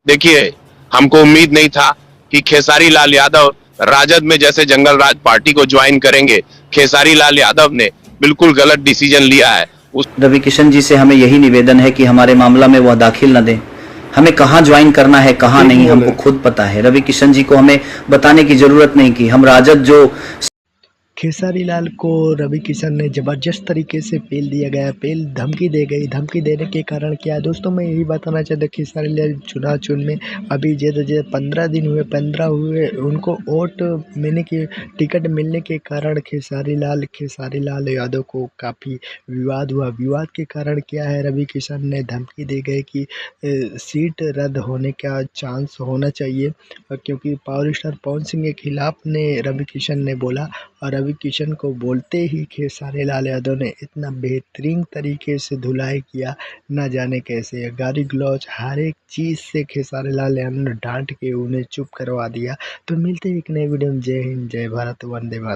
देखिए, हमको उम्मीद नहीं था कि खेसारी लाल यादव राजद में जैसे जंगल राज पार्टी को ज्वाइन करेंगे। खेसारी लाल यादव ने बिल्कुल गलत डिसीजन लिया है। रवि किशन जी से हमें यही निवेदन है कि हमारे मामला में वह दाखिल न दें। हमें कहाँ ज्वाइन करना है कहाँ नहीं हमको खुद पता है। रवि किशन जी को हमें बताने की जरूरत नहीं कि हम राजद जो खेसारी लाल को रवि किशन ने ज़बरदस्त तरीके से पेल दिया गया, पेल धमकी दी गई। धमकी देने के कारण क्या दोस्तों, मैं यही बताना चाहता खेसारी लाल चुनाव में अभी जैसे 15 दिन हुए, 15 हुए उनको वोट मिलने की टिकट मिलने के कारण खेसारी लाल यादव को काफ़ी विवाद हुआ। विवाद के कारण क्या है, रवि किशन ने धमकी दी गई कि सीट रद्द होने का चांस होना चाहिए, क्योंकि पावर स्टार पवन सिंह के खिलाफ ने रवि किशन ने बोला। और रवि किशन को बोलते ही खेसारी लाल यादव ने इतना बेहतरीन तरीके से धुलाई किया, ना जाने कैसे गाली गलौज हर एक चीज़ से खेसारी लाल यादव ने डांट के उन्हें चुप करवा दिया। तो मिलते हैं एक नए वीडियो में। जय हिंद, जय भारत, वंदे मातरम।